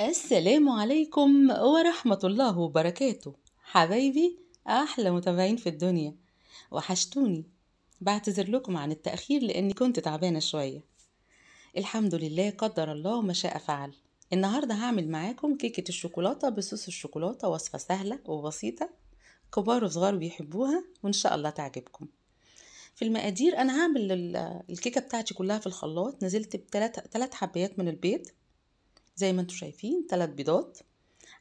السلام عليكم ورحمة الله وبركاته. حبايبي، أحلى متابعين في الدنيا، وحشتوني. بعتذر لكم عن التأخير لأني كنت تعبانة شوية. الحمد لله، قدر الله ما شاء فعل. النهاردة هعمل معاكم كيكة الشوكولاتة بصوص الشوكولاتة، وصفة سهلة وبسيطة، كبار وصغار بيحبوها وإن شاء الله تعجبكم. في المقادير أنا هعمل الكيكة بتاعتي كلها في الخلاط. نزلت بثلاث حبات من البيض زي ما انتم شايفين، 3 بيضات،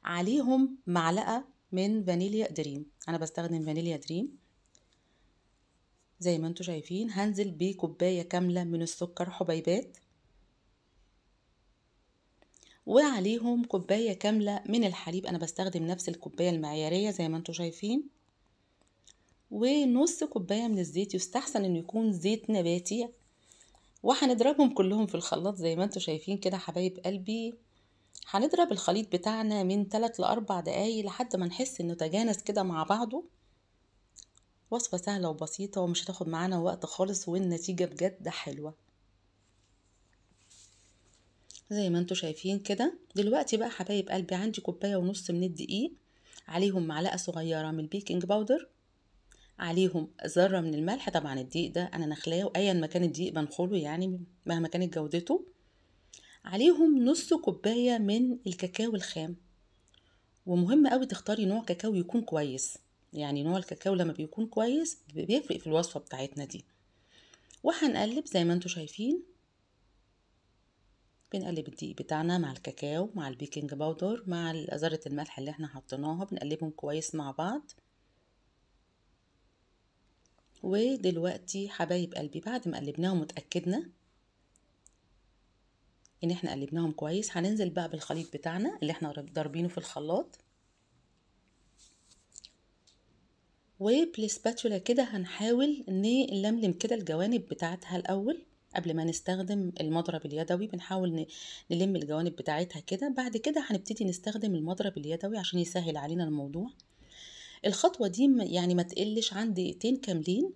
عليهم معلقة من فانيليا دريم. انا بستخدم فانيليا دريم. زي ما انتم شايفين هنزل بكوباية كاملة من السكر حبيبات، وعليهم كوباية كاملة من الحليب. انا بستخدم نفس الكوباية المعيارية زي ما انتم شايفين، ونص كوباية من الزيت. يستحسن انه يكون زيت نباتي. وهنضربهم كلهم في الخلاط زي ما انتم شايفين كده حبايب قلبي. هنضرب الخليط بتاعنا من 3 ل4 دقايق لحد ما نحس انه تجانس كده مع بعضه. وصفة سهلة وبسيطة ومش هتاخد معانا وقت خالص، والنتيجة بجد حلوة زي ما انتوا شايفين كده. دلوقتي بقى حبايب قلبي عندي كوباية ونص من الدقيق، عليهم معلقة صغيرة من البيكنج باودر، عليهم ذرة من الملح. طبعا الدقيق ده انا نخلاه، وايا ما كان الدقيق بنخله يعني مهما كانت جودته. عليهم نص كوباية من الكاكاو الخام. ومهم قوي تختاري نوع كاكاو يكون كويس، يعني نوع الكاكاو لما بيكون كويس بيفرق في الوصفة بتاعتنا دي. وهنقلب زي ما انتوا شايفين، بنقلب الدقيق بتاعنا مع الكاكاو مع البيكنج باودر مع ذرة الملح اللي احنا حطيناها، بنقلبهم كويس مع بعض. ودلوقتي حبايب قلبي بعد ما قلبناهم وتأكدنا ان احنا قلبناهم كويس، هننزل بقى بالخليط بتاعنا اللي احنا ضاربينه في الخلاط. وبالسباتولا كده هنحاول نلملم كده الجوانب بتاعتها الاول قبل ما نستخدم المضرب اليدوي. بنحاول نلم الجوانب بتاعتها كده. بعد كده هنبتدي نستخدم المضرب اليدوي عشان يسهل علينا الموضوع. الخطوة دي يعني ما تقلش عن دقيقتين كاملين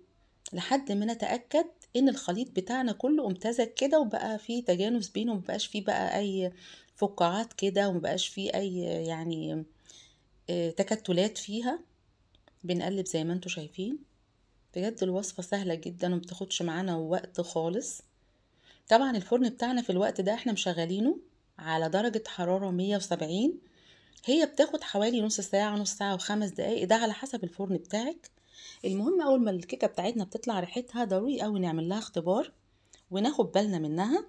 لحد ما نتأكد ان الخليط بتاعنا كله امتزج كده وبقى فيه تجانس بينه، ومبقاش فيه بقى اي فقاعات كده، ومبقاش فيه اي يعني تكتلات فيها. بنقلب زي ما انتوا شايفين. بجد الوصفة سهلة جدا ومبتاخدش معانا وقت خالص. طبعا الفرن بتاعنا في الوقت ده احنا مشغلينه على درجة حرارة 170. هي بتاخد حوالي نص ساعة، نص ساعة و5 دقايق، ده على حسب الفرن بتاعك. المهم اول ما الكيكة بتاعتنا بتطلع ريحتها ضروري قوي نعمل لها اختبار وناخد بالنا منها.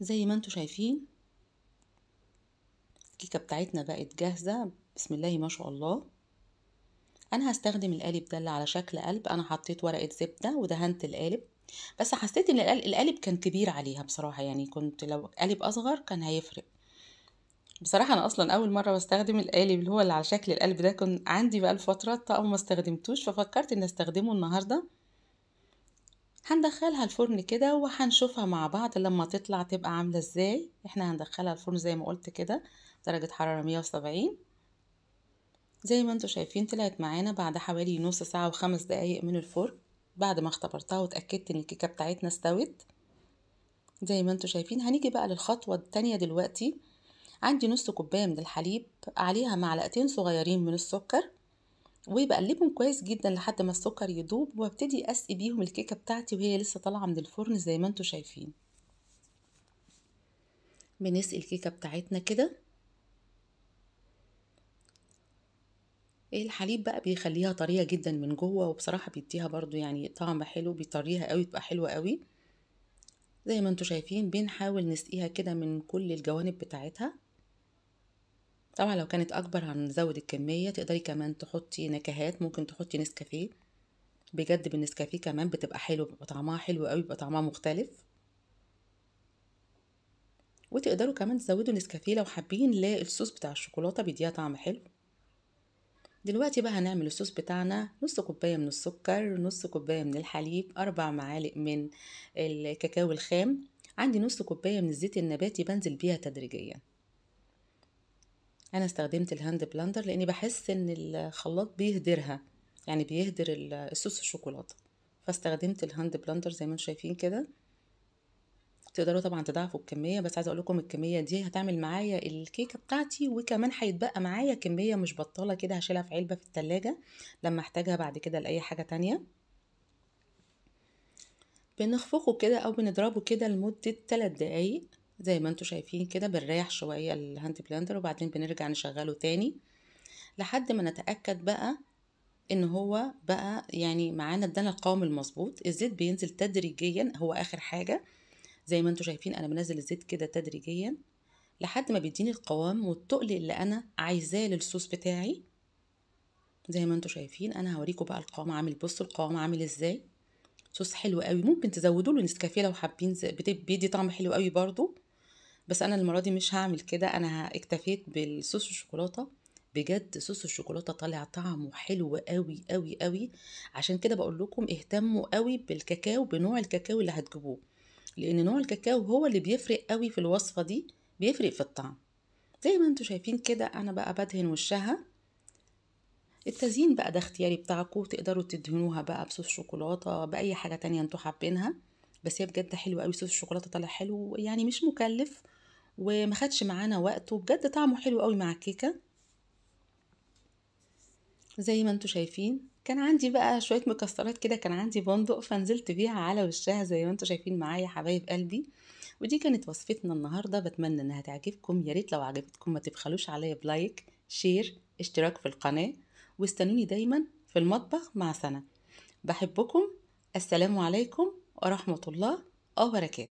زي ما انتوا شايفين الكيكة بتاعتنا بقت جاهزة، بسم الله ما شاء الله. انا هستخدم القالب ده اللي على شكل قلب. انا حطيت ورقة زبدة ودهنت القالب، بس حسيت ان القالب كان كبير عليها بصراحة، يعني كنت لو قالب اصغر كان هيفرق. بصراحة انا اصلا اول مرة بستخدم القالب اللي هو اللي على شكل القلب ده. كنت عندي بقى الفترات طقم ما استخدمتوش، ففكرت ان استخدمه النهاردة. هندخلها الفرن كده وهنشوفها مع بعض لما تطلع تبقى عاملة ازاي. احنا هندخلها الفرن زي ما قلت كده درجة حرارة 170. زي ما انتوا شايفين طلعت معانا بعد حوالي نص ساعة و5 دقايق من الفرن، بعد ما اختبرتها وتأكدت ان الكيكة بتاعتنا استوت. زي ما انتوا شايفين هنيجي بقى للخطوة التانية دلوقتي. عندي نص كوباية من الحليب، عليها معلقتين صغيرين من السكر، وبقلبهم كويس جدا لحد ما السكر يدوب، وابتدي اسقي بيهم الكيكة بتاعتي وهي لسه طالعة من الفرن. زي ما انتوا شايفين بنسقي الكيكة بتاعتنا كده. الحليب بقى بيخليها طرية جدا من جوه، وبصراحة بيديها برضو يعني طعم حلو، بيطريها قوي، تبقى حلوة قوي. زي ما انتوا شايفين بنحاول نسقيها كده من كل الجوانب بتاعتها. طبعا لو كانت اكبر هنزود الكمية. تقدري كمان تحطي نكهات، ممكن تحطي نسكافيه. بجد بالنسكافيه كمان بتبقى حلو، بيبقى طعمها حلو قوي، بيبقى طعمها مختلف. وتقدروا كمان تزودوا نسكافيه لو حابين، للصوص بتاع الشوكولاتة بيديها طعم حلو. دلوقتي بقى هنعمل الصوص بتاعنا. نص كوباية من السكر، نص كوباية من الحليب، 4 معالق من الكاكاو الخام، عندي نص كوباية من الزيت النباتي بنزل بيها تدريجيا. انا استخدمت الهاند بلندر لاني بحس ان الخلاط بيهدرها، يعني بيهدر الصوص الشوكولاتة، فاستخدمت الهاند بلندر زي ما انتم شايفين كده. تقدروا طبعا تضاعفوا الكمية، بس عايزة اقول لكم الكمية دي هتعمل معايا الكيكة بتاعتي، وكمان هيتبقى معايا كمية مش بطالة كده، هشيلها في علبة في التلاجة لما احتاجها بعد كده لأي حاجة تانية. بنخفقه كده او بنضربه كده لمدة 3 دقايق زي ما انتوا شايفين كده، بنريح شوية الهاند بلندر وبعدين بنرجع نشغله تاني لحد ما نتأكد بقى ان هو بقى يعني معانا ادانا القوام المظبوط. الزيت بينزل تدريجيا، هو اخر حاجة. زي ما انتوا شايفين انا بنزل الزيت كده تدريجيا لحد ما بيديني القوام والتقل اللي انا عايزاه للصوص بتاعي. زي ما انتوا شايفين انا هوريكم بقى القوام عامل، بصوا القوام عامل ازاي. صوص حلو قوي، ممكن تزودوا له نسكافيه لو حابين، بيدي طعم حلو قوي برضو. بس انا المره دي مش هعمل كده، انا اكتفيت بالصوص الشوكولاته. بجد صوص الشوكولاته طالع طعمه حلو قوي قوي قوي. عشان كده بقول لكم اهتموا قوي بالكاكاو، بنوع الكاكاو اللي هتجيبوه، لان نوع الكاكاو هو اللي بيفرق قوي في الوصفه دي، بيفرق في الطعم. زي ما انتوا شايفين كده انا بقى بدهن وشها. التزيين بقى ده اختياري بتاعكم، تقدروا تدهنوها بقى بصوص شوكولاته باي حاجه تانية انتوا حابينها. بس هي بجد حلوه قوي، صوص الشوكولاته طالع حلو يعني، مش مكلف وما خدش معانا وقت، وبجد طعمه حلو قوي مع الكيكه. زي ما انتوا شايفين كان عندي بقى شويه مكسرات كده، كان عندي بندق فنزلت بيها على وشها زي ما انتوا شايفين معايا حبايب قلبي. ودي كانت وصفتنا النهارده، بتمنى انها تعجبكم. يا ريت لو عجبتكم ما تبخلوش عليا بلايك، شير، اشتراك في القناه، واستنوني دايما في المطبخ مع سنة. بحبكم. السلام عليكم ورحمة الله وبركاته.